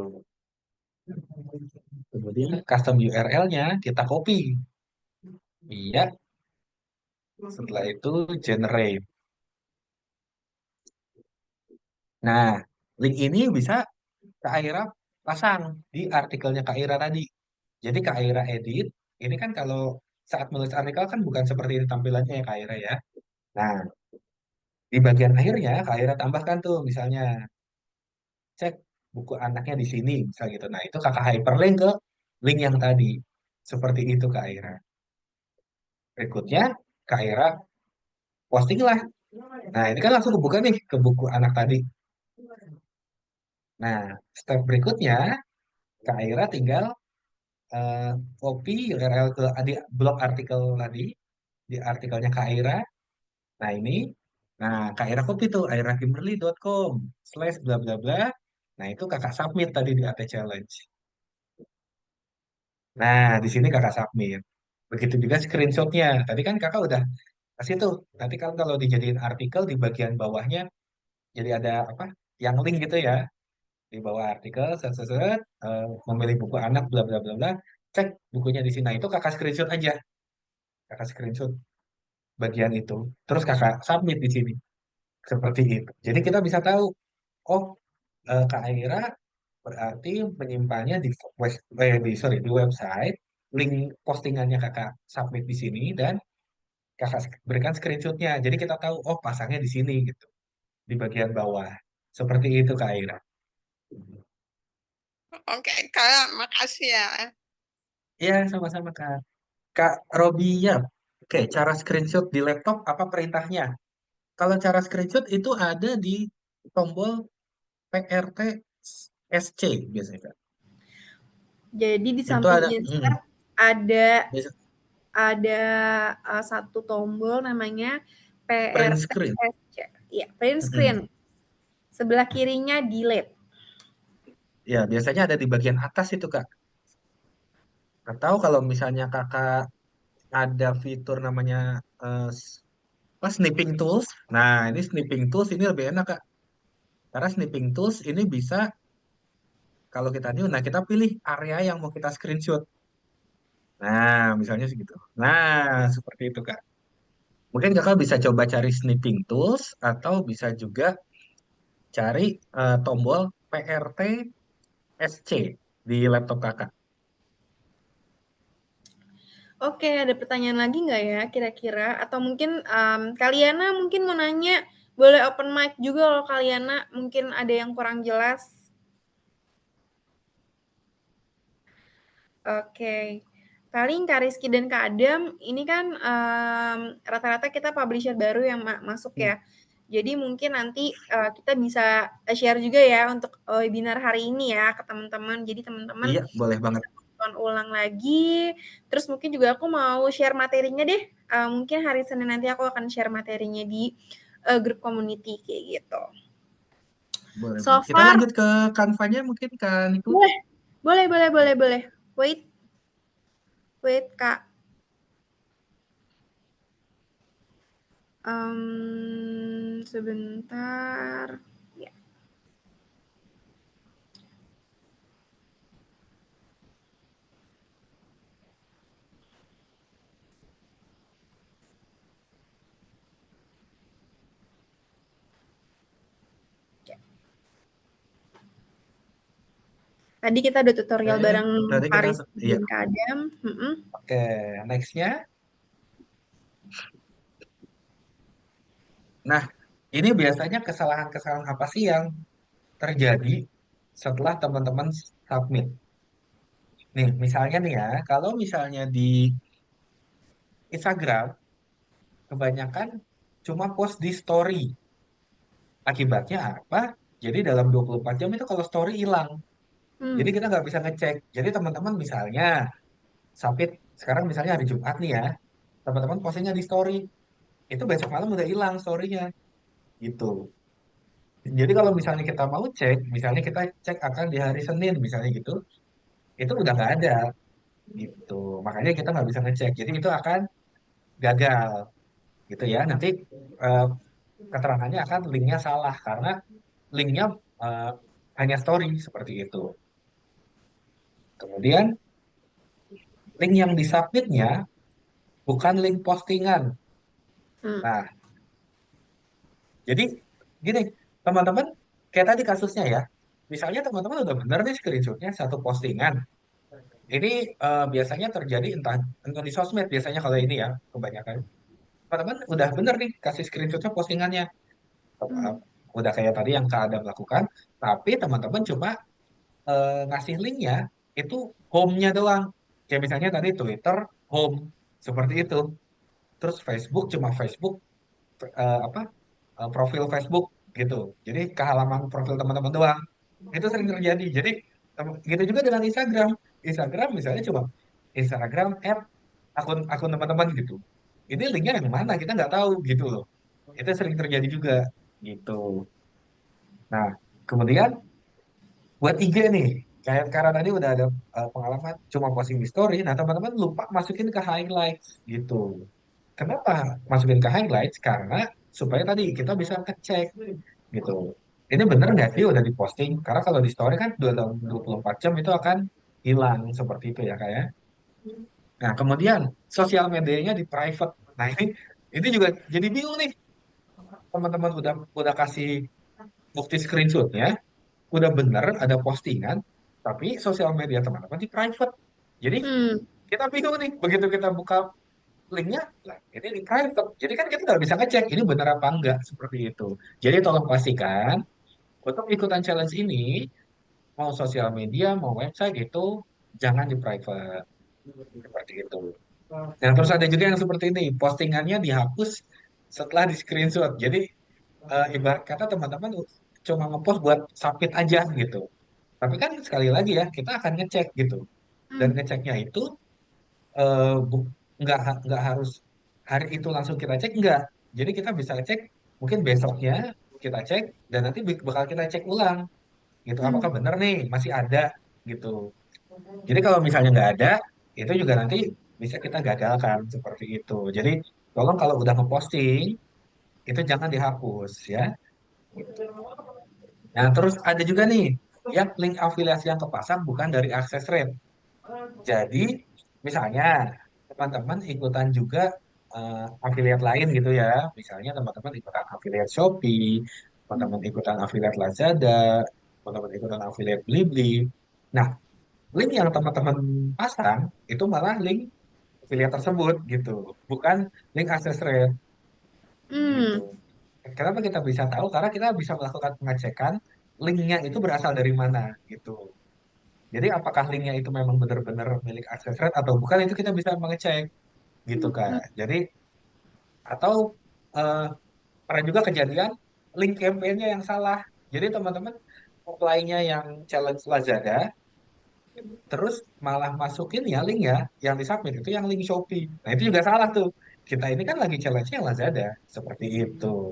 Kemudian custom URL-nya kita copy. Iya, setelah itu generate. Nah, link ini bisa Kak Aira pasang di artikelnya Kak Aira tadi. Jadi Kak Aira edit, ini kan kalau saat menulis artikel kan bukan seperti ini tampilannya ya Kak Aira ya. Nah, di bagian akhirnya Kak Aira tambahkan tuh misalnya cek buku anaknya di sini, misal gitu. Nah, itu kakak hyperlink ke link yang tadi. Seperti itu Kak Aira. Berikutnya, Kak Aira posting lah. Nah, ini kan langsung kebuka nih ke buku anak tadi. Nah, step berikutnya, Kak Aira tinggal eh, copy URL ke di blog artikel tadi, di artikelnya Kak Aira. Nah, ini, nah Kak Aira copy tuh, airakimberly.com/ bla bla bla. Nah, itu kakak submit tadi di AT Challenge. Nah, di sini kakak submit. Begitu juga screenshotnya. Tadi kan kakak udah kasih tuh. Nanti kan kalau dijadiin artikel di bagian bawahnya, jadi ada apa? Yang link gitu ya. Di bawah artikel, set, set, set, memilih buku anak, bla bla bla bla. Cek bukunya di sini. Nah, itu kakak screenshot aja. Kakak screenshot bagian itu. Terus kakak submit di sini. Seperti itu. Jadi kita bisa tahu, oh Kak Aira berarti menyimpannya sorry, di website, link postingannya kakak submit di sini dan kakak berikan screenshotnya. Jadi kita tahu, oh pasangnya di sini gitu, di bagian bawah. Seperti itu Kak Aira. Oke, Kak, makasih ya. Iya, sama-sama Kak. Kak Robi ya. Oke, cara screenshot di laptop apa perintahnya? Kalau cara screenshot itu ada di tombol PRT SC biasanya Kak. Jadi di Itu samping ada insert ada biasa ada satu tombol namanya print screen. PRTSC. Iya, print screen. Mm-mm. Sebelah kirinya delete. Ya, biasanya ada di bagian atas itu, Kak. Atau kalau misalnya Kakak ada fitur namanya eh, s- snipping tools. Nah, ini snipping tools ini lebih enak, Kak. Karena snipping tools ini bisa kalau kita new, nah kita pilih area yang mau kita screenshot. Nah, misalnya segitu. Nah, seperti itu, Kak. Mungkin Kakak bisa coba cari snipping tools atau bisa juga cari tombol PRT SC di laptop Kakak. Oke, ada pertanyaan lagi nggak ya kira-kira? Atau mungkin Kaliana mungkin mau nanya, boleh open mic juga loh Kaliana, mungkin ada yang kurang jelas. Oke. Paling Kak Rizky dan Kak Adam, ini kan rata-rata kita publisher baru yang masuk ya. Jadi mungkin nanti kita bisa share juga ya untuk webinar hari ini ya ke teman-teman. Jadi teman-teman Iya, boleh banget. bisa nonton ulang lagi. Terus mungkin juga aku mau share materinya deh. Mungkin hari Senin nanti aku akan share materinya di grup community kayak gitu. Boleh, So boleh. Kita far, lanjut ke kanvanya mungkin kan itu. boleh, boleh. Wait Kak. Sebentar. Ya. Tadi kita udah tutorial Oke, bareng berarti kita, Paris iya. dan Kak Adam. Oke, nextnya. Nah, ini biasanya kesalahan-kesalahan apa sih yang terjadi setelah teman-teman submit? Nih, misalnya nih ya, kalau misalnya di Instagram, kebanyakan cuma post di story. Akibatnya apa? Jadi dalam 24 jam itu kalau story hilang. Jadi Hmm. kita nggak bisa ngecek. Jadi teman-teman misalnya, submit, sekarang misalnya hari Jumat nih ya, teman-teman postingnya di story. Itu besok malam udah hilang story-nya. Gitu. Jadi kalau misalnya kita mau cek, misalnya kita cek akan di hari Senin misalnya gitu, itu udah nggak ada gitu. Makanya kita nggak bisa ngecek. Jadi itu akan gagal gitu ya. Nanti eh, keterangannya akan linknya salah karena linknya eh, hanya story seperti itu. Kemudian link yang disubmitnya bukan link postingan. Hmm. Nah, jadi gini, teman-teman, kayak tadi kasusnya ya. Misalnya teman-teman udah bener nih screenshotnya satu postingan. Ini biasanya terjadi entah di sosmed biasanya kalau ini ya kebanyakan. Teman-teman udah bener nih kasih screenshotnya postingannya. Hmm. Udah kayak tadi yang Kak Adam lakukan. Tapi teman-teman cuma ngasih linknya itu home-nya doang. Kayak misalnya tadi Twitter home seperti itu. Terus Facebook cuma Facebook apa profil Facebook gitu. Jadi ke halaman profil teman-teman doang. Itu sering terjadi. Jadi gitu juga dengan Instagram. Instagram misalnya cuma Instagram app akun teman-teman gitu. Ini linknya yang mana kita nggak tahu gitu loh. Itu sering terjadi juga gitu. Nah, kemudian buat IG nih, kayak karena tadi udah ada pengalaman cuma posting di story, nah teman-teman lupa masukin ke highlights gitu. Kenapa masukin ke highlights? Karena supaya tadi kita bisa ngecek gitu. Ini bener nggak sih udah diposting? Karena kalau di story kan dalam 24 jam itu akan hilang seperti itu ya kayak. Nah, kemudian sosial medianya di private. Nah, ini juga jadi bingung nih. Teman-teman udah kasih bukti screenshotnya, udah bener ada postingan, tapi sosial media teman-teman di private. Jadi Hmm. kita bingung nih, begitu kita buka linknya, lah ini di private. Jadi kan kita nggak bisa ngecek ini bener apa enggak seperti itu. Jadi tolong pastikan untuk ikutan challenge ini, mau sosial media, mau website itu jangan di private seperti itu. Nah terus ada juga yang seperti ini, postingannya dihapus setelah di screenshot. Jadi ibarat kata teman-teman cuma ngepost buat submit aja gitu. Tapi kan sekali lagi ya, kita akan ngecek gitu. Dan Hmm. ngeceknya itu nggak harus hari itu langsung kita cek, nggak. Jadi kita bisa cek mungkin besoknya kita cek dan nanti bakal kita cek ulang gitu. Hmm. Apakah benar nih masih ada gitu. Jadi kalau misalnya nggak ada, itu juga nanti bisa kita gagalkan seperti itu. Jadi tolong kalau udah ngeposting itu jangan dihapus ya. Nah terus ada juga nih yang link afiliasi yang kepasang bukan dari akses rate. Jadi, misalnya teman-teman ikutan juga affiliate lain gitu ya. Misalnya teman-teman ikutan affiliate Shopee, teman-teman ikutan affiliate Lazada, teman-teman ikutan affiliate Blibli. Nah, link yang teman-teman pasang itu malah link affiliate tersebut gitu, bukan link akses rate gitu. Hmm. Kenapa kita bisa tahu? Karena kita bisa melakukan pengecekan linknya itu berasal dari mana gitu. Jadi apakah linknya itu memang benar-benar milik akses rate atau bukan itu kita bisa mengecek gitu Kak. Hmm. Jadi atau eh, pernah juga kejadian link campaign-nya yang salah. Jadi teman-teman apply-nya yang challenge Lazada, terus malah masukin ya link ya yang disubmit itu yang link Shopee. Nah itu juga salah tuh. Kita ini kan lagi challenge-nya Lazada seperti itu.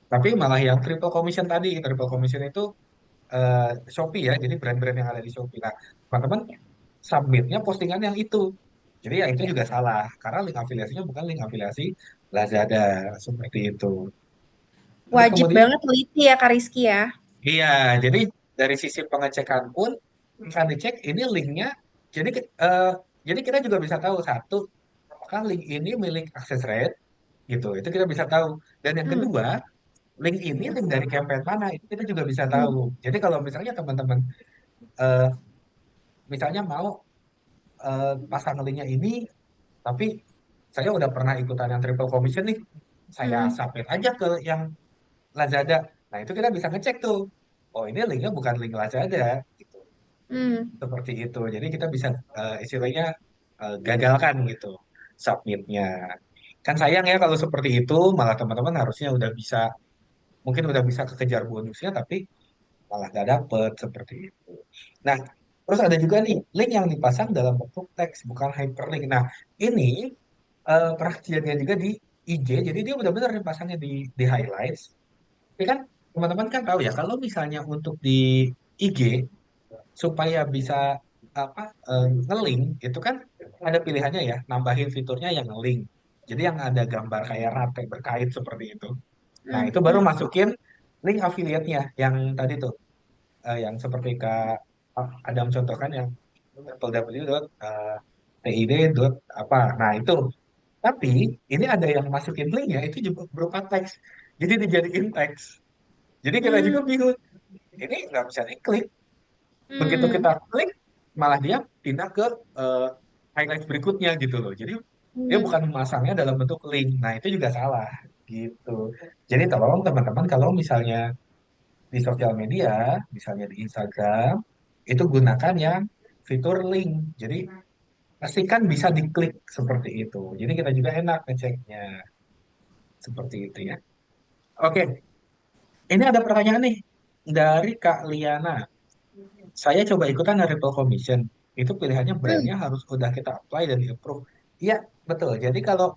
Tapi malah yang triple commission tadi, triple commission itu Shopee ya, jadi brand-brand yang ada di Shopee. Nah, teman-teman submitnya postingan yang itu. Jadi ya itu Ya. juga salah, karena link afiliasinya bukan link afiliasi Lazada, seperti itu. Terus Wajib kemudian, banget teliti ya Kak Rizky ya. iya, jadi dari sisi pengecekan pun akan dicek ini linknya. Jadi jadi kita juga bisa tahu satu, apakah link ini milik akses rate gitu. Itu kita bisa tahu. Dan yang Hmm. kedua, link ini link dari campaign mana itu kita juga bisa tahu. Hmm. Jadi kalau misalnya teman-teman misalnya mau pasang linknya ini, tapi saya udah pernah ikutan yang triple commission nih, saya Hmm. submit aja ke yang Lazada. Nah, itu kita bisa ngecek tuh. Oh, ini linknya bukan link Lazada, gitu. Hmm. Seperti itu. Jadi kita bisa istilahnya gagalkan gitu submitnya. Kan sayang ya kalau seperti itu, malah teman-teman harusnya udah bisa, mungkin udah bisa kekejar bonusnya, tapi malah nggak dapet seperti itu. Nah, terus ada juga nih link yang dipasang dalam bentuk teks, bukan hyperlink. Nah, ini pernah kejadian juga di IG, jadi dia benar-benar dipasangnya di highlights. Tapi kan teman-teman kan tahu ya, kalau misalnya untuk di IG supaya bisa apa nge-link itu kan ada pilihannya ya, nambahin fiturnya yang nge-link. Jadi yang ada gambar kayak rantai berkait seperti itu. Nah, Hmm. itu baru masukin link affiliate-nya yang tadi tuh, yang seperti Kak Adam contohkan yang www.tid. Apa. Nah, itu. Tapi ini ada yang masukin linknya itu juga berupa teks. Jadi dijadiin teks. Jadi kita Hmm. juga bingung. Ini nggak bisa diklik. Begitu Hmm. kita klik, malah dia pindah ke eh, highlight berikutnya gitu loh. Jadi dia Hmm. bukan memasangnya dalam bentuk link. Nah, itu juga salah gitu. Jadi tolong teman-teman kalau misalnya di sosial media, misalnya di Instagram, itu gunakan yang fitur link. Jadi pastikan bisa diklik seperti itu. Jadi kita juga enak ngeceknya seperti itu ya. Oke, ini ada pertanyaan nih dari Kak Liana. Saya coba ikutan Ripple Commission. Itu pilihannya Hmm. brandnya harus udah kita apply dan di-approve. Iya, betul. Jadi kalau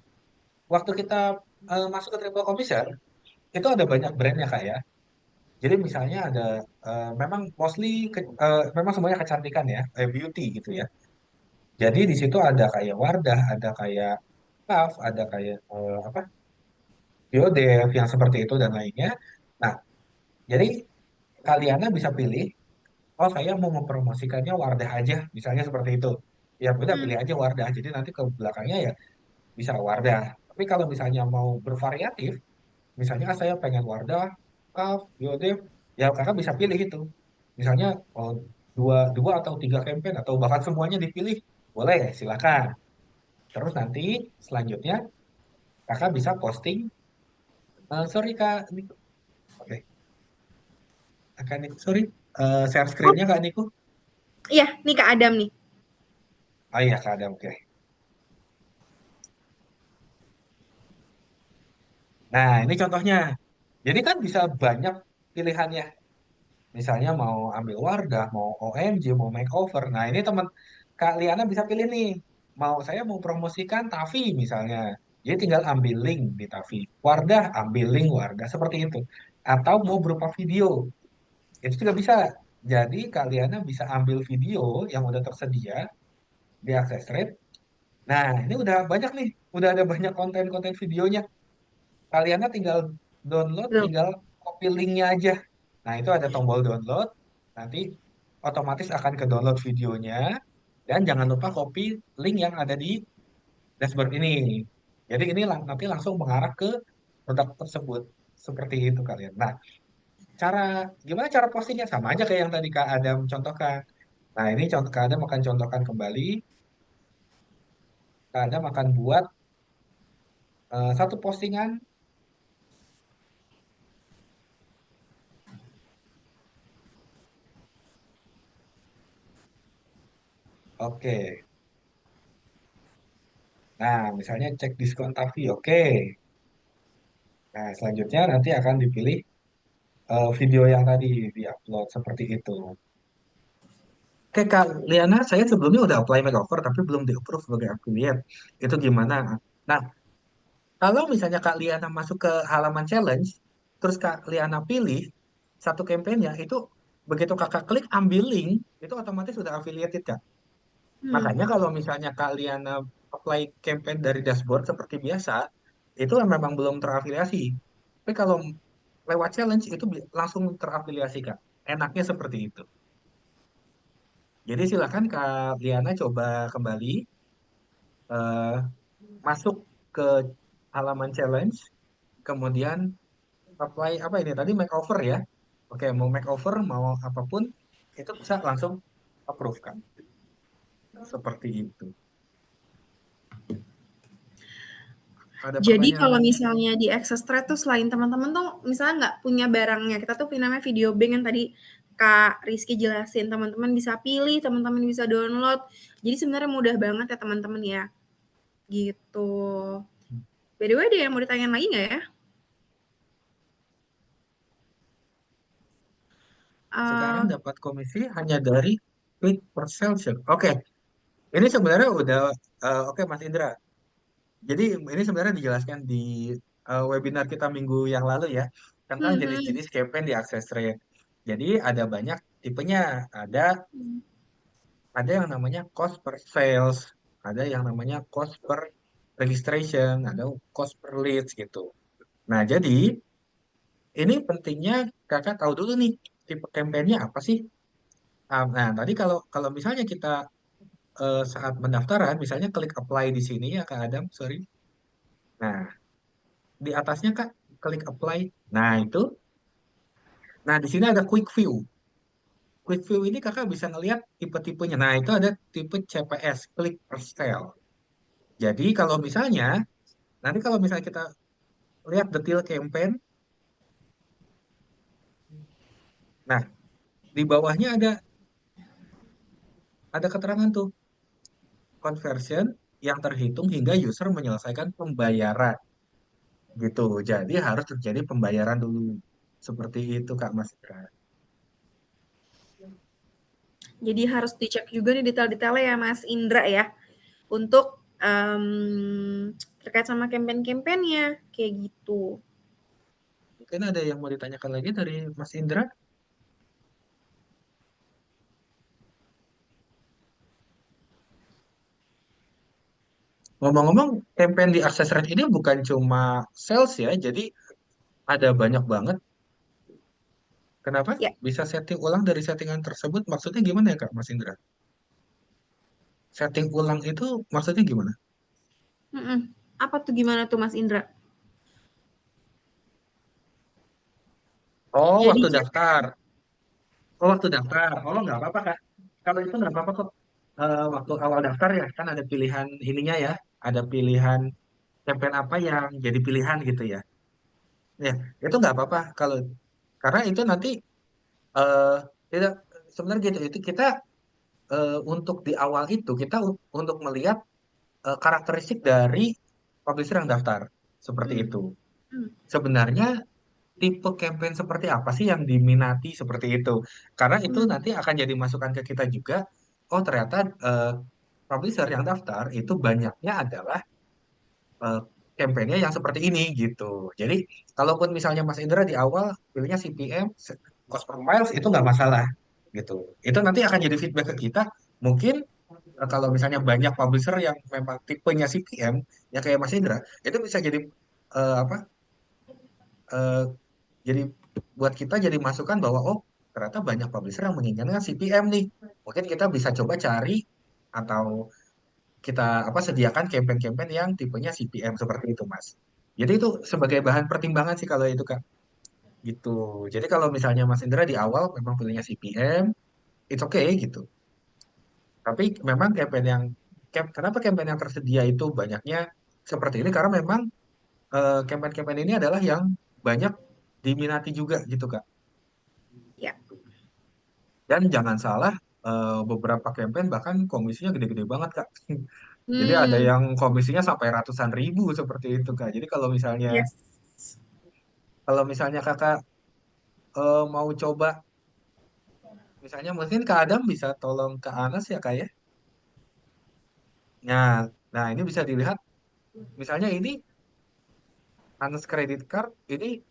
waktu kita masuk ke Ripple Commission, itu ada banyak brandnya Kak ya. Jadi misalnya ada memang mostly memang semuanya kecantikan ya, beauty gitu ya. Jadi di situ ada kayak Wardah, ada kayak Puff, ada kayak apa Biodev yang seperti itu dan lainnya. Nah, jadi kalian bisa pilih, oh saya mau mempromosikannya Wardah aja, misalnya seperti itu. Ya udah Hmm. pilih aja Wardah, jadi nanti ke belakangnya ya bisa Wardah. Tapi kalau misalnya mau bervariatif, misalnya saya pengen Wardah, Puff, Biodev, ya kakak bisa pilih itu. Misalnya oh, dua atau tiga campaign atau bahkan semuanya dipilih, boleh silakan. Terus nanti selanjutnya kakak bisa posting, sorry kak, oke, Kak Niku, sorry, share Oh, screen-nya Kak Niku. iya, nih Kak Adam nih. Oh iya Kak Adam, oke. Nah ini contohnya. Jadi kan bisa banyak pilihannya. Misalnya mau ambil Wardah, mau OMG, mau makeover. Nah ini teman Kak Liana bisa pilih nih. Saya mau promosikan Tavi misalnya. Jadi tinggal ambil link di Tavi. Wardah, ambil link Wardah. Seperti itu. Atau mau berupa video. Itu juga bisa. Jadi Kak Liana bisa ambil video yang udah tersedia di Access Rate. Nah, ini udah banyak nih, udah ada banyak konten-konten videonya. Kalian tinggal download, Tuh. tinggal copy linknya aja. Nah, itu ada tombol download, nanti otomatis akan ke download videonya, dan jangan lupa copy link yang ada di dashboard ini. Jadi ini nanti langsung mengarah ke produk tersebut. Seperti itu kalian. Nah, cara gimana cara postingnya sama aja kayak yang tadi Kak Adam contohkan. Nah, ini contoh Kak Adam akan contohkan kembali. Kak Adam akan buat satu postingan. Oke. Nah, misalnya cek diskon Tavi, oke. Nah, selanjutnya nanti akan dipilih video yang tadi diupload seperti itu. Oke, Kak Liana, saya sebelumnya udah apply makeover tapi belum di-approve sebagai affiliate. Itu gimana? Nah, kalau misalnya Kak Liana masuk ke halaman challenge, terus Kak Liana pilih satu campaign-nya, itu begitu kakak klik ambil link, itu otomatis sudah affiliated, Kak. Hmm. Makanya kalau misalnya Kak Liana apply campaign dari dashboard seperti biasa, itu memang belum terafiliasi. Tapi kalau lewat challenge itu langsung terafiliasi, Kak. Enaknya seperti itu. Jadi silakan Kak Liana coba kembali eh, masuk ke halaman challenge, kemudian apply apa ini tadi makeover ya. Oke, mau makeover, mau apapun, itu bisa langsung approve, Kak. Seperti itu. Ada Jadi pertanyaan kalau lagi? misalnya di access trade tuh selain teman-teman tuh misalnya nggak punya barangnya, kita tuh punya namanya video bank yang tadi Kak Rizky jelasin, teman-teman bisa pilih, teman-teman bisa download. Jadi sebenarnya mudah banget ya teman-teman ya. Gitu. By the way, ada yang mau ditanyain lagi nggak ya? Sekarang Uh, dapat komisi hanya dari click per sales. Oke, ini sebenarnya udah oke Mas Indra. Jadi ini sebenarnya dijelaskan di webinar kita minggu yang lalu ya tentang jenis-jenis campaign di access rate. Jadi ada banyak tipenya. Ada yang namanya cost per sales, ada yang namanya cost per registration, ada cost per leads gitu. Nah, jadi ini pentingnya kakak tahu dulu nih tipe kampanyenya apa sih? Nah, tadi kalau kalau misalnya kita saat pendaftaran, misalnya klik apply di sini ya Kak Adam, sorry. Nah, di atasnya Kak klik apply. Nah, itu. Nah, di sini ada quick view. Quick view ini kakak bisa ngelihat tipe-tipenya. Nah, itu ada tipe CPS, click per sale. Jadi kalau misalnya, nanti kalau misalnya kita lihat detail campaign, nah di bawahnya ada keterangan tuh conversion yang terhitung hingga user menyelesaikan pembayaran gitu. Jadi harus terjadi pembayaran dulu. Seperti itu Kak Mas Indra. jadi harus dicek juga nih detail-detailnya ya Mas Indra ya. Untuk terkait sama campaign-campaignnya kayak gitu. Mungkin ada yang mau ditanyakan lagi dari Mas Indra? Ngomong-ngomong, campaign di Access Rate ini bukan cuma sales ya, jadi ada banyak banget. Kenapa? Ya, Bisa setting ulang dari settingan tersebut? Maksudnya gimana ya Kak Mas Indra? Setting ulang itu maksudnya gimana? mhm. Apa tuh gimana tuh Mas Indra? Oh, Jadi waktu daftar. Oh, waktu daftar. Oh, nggak apa-apa, Kak. Kalau itu nggak apa-apa kok. Waktu awal daftar ya, kan ada pilihan ininya ya. Ada pilihan campaign apa yang jadi pilihan gitu ya. Ya, itu nggak apa-apa. Karena itu nanti eh tidak sebenarnya gitu. Itu kita untuk di awal itu kita untuk melihat karakteristik dari publisher yang daftar. Seperti mmm, itu. mmm, Sebenarnya tipe campaign seperti apa sih yang diminati seperti itu? Karena itu mmm, nanti akan jadi masukan ke kita juga. Oh, ternyata publisher yang daftar itu banyaknya adalah eh, campaign-nya yang seperti ini gitu. Jadi, kalaupun misalnya Mas Indra di awal pilihnya CPM, cost per miles itu nggak masalah gitu. Itu nanti akan jadi feedback ke kita. Mungkin kalau misalnya banyak publisher yang memang tipenya CPM, ya kayak Mas Indra, itu bisa jadi apa? eh, jadi buat kita jadi masukan bahwa oh ternyata banyak publisher yang menginginkan CPM nih. Mungkin kita bisa coba cari atau kita apa sediakan campaign-campaign yang tipenya CPM seperti itu, Mas. Jadi itu sebagai bahan pertimbangan sih kalau itu Kak. Gitu. Jadi kalau misalnya Mas Indra di awal memang pilihnya CPM, it's okay gitu. Tapi memang kenapa campaign yang tersedia itu banyaknya seperti ini karena memang campaign-campaign ini adalah yang banyak diminati juga gitu Kak. ya, Dan jangan salah, beberapa campaign bahkan komisinya gede-gede banget, Kak. Jadi ada mmm, yang komisinya sampai ratusan ribu seperti itu, Kak. Jadi yes. kalau misalnya Kakak mau coba, misalnya mungkin Kak Adam bisa tolong ke Anas ya, Kak ya. Nah, nah ini bisa dilihat, misalnya ini Anas Credit Card ini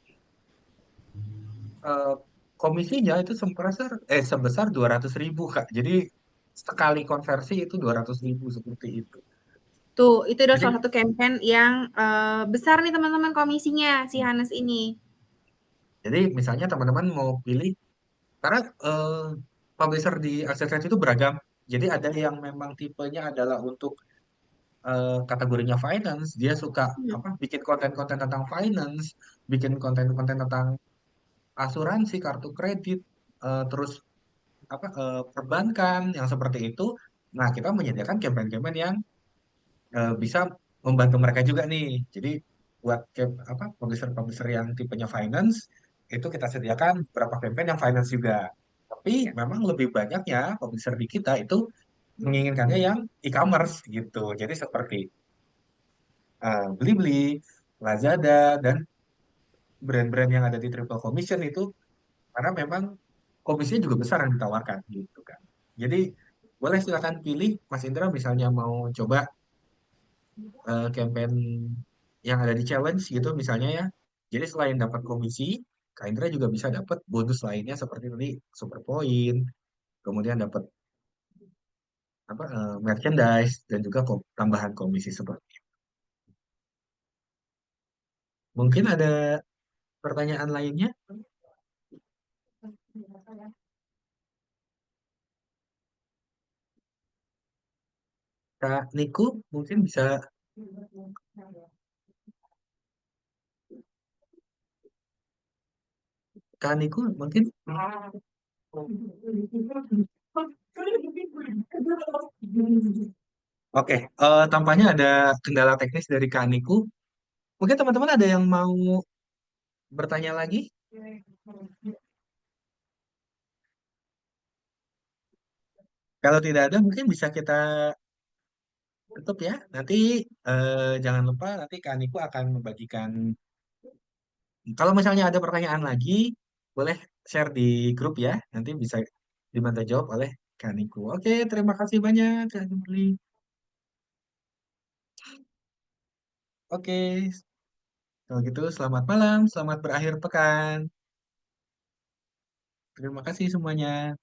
eh, komisinya itu sebesar 200 ribu, Kak. Jadi sekali konversi itu 200 ribu seperti itu. Tuh, itu adalah salah Jadi satu campaign yang, besar nih teman-teman komisinya si Hanes ini. Jadi misalnya teman-teman mau pilih, karena publisher di Access itu beragam. Jadi ada yang memang tipenya adalah untuk kategorinya finance, dia suka Mmm, apa bikin konten-konten tentang finance, bikin konten-konten tentang asuransi, kartu kredit, terus apa perbankan yang seperti itu. Nah, kita menyediakan campaign-campaign yang bisa membantu mereka juga nih. Jadi buat apa publisher-publisher yang tipenya finance itu kita sediakan beberapa campaign yang finance juga. Tapi Ya. memang lebih banyaknya publisher di kita itu menginginkannya yang e-commerce gitu. Jadi seperti Blibli, Lazada, dan brand-brand yang ada di Triple Commission itu karena memang komisinya juga besar yang ditawarkan gitu kan. Jadi boleh silakan pilih Mas Indra misalnya mau coba campaign yang ada di challenge gitu misalnya ya. Jadi selain dapat komisi, Kak Indra juga bisa dapat bonus lainnya seperti tadi super point, kemudian dapat apa merchandise dan juga tambahan komisi seperti itu. Mungkin ada pertanyaan lainnya, Kak Niku mungkin bisa Kak Niku mungkin. Oke, tampaknya ada kendala teknis dari Kak Niku. Mungkin teman-teman ada yang mau bertanya lagi? Kalau tidak ada, mungkin bisa kita tutup ya. Nanti jangan lupa nanti Kak Niku akan membagikan. Kalau misalnya ada pertanyaan lagi, boleh share di grup ya. Nanti bisa dibantu jawab oleh Kak Niku. Oke, terima kasih banyak Kak Jumli. Oke, kalau gitu selamat malam, selamat berakhir pekan. Terima kasih semuanya.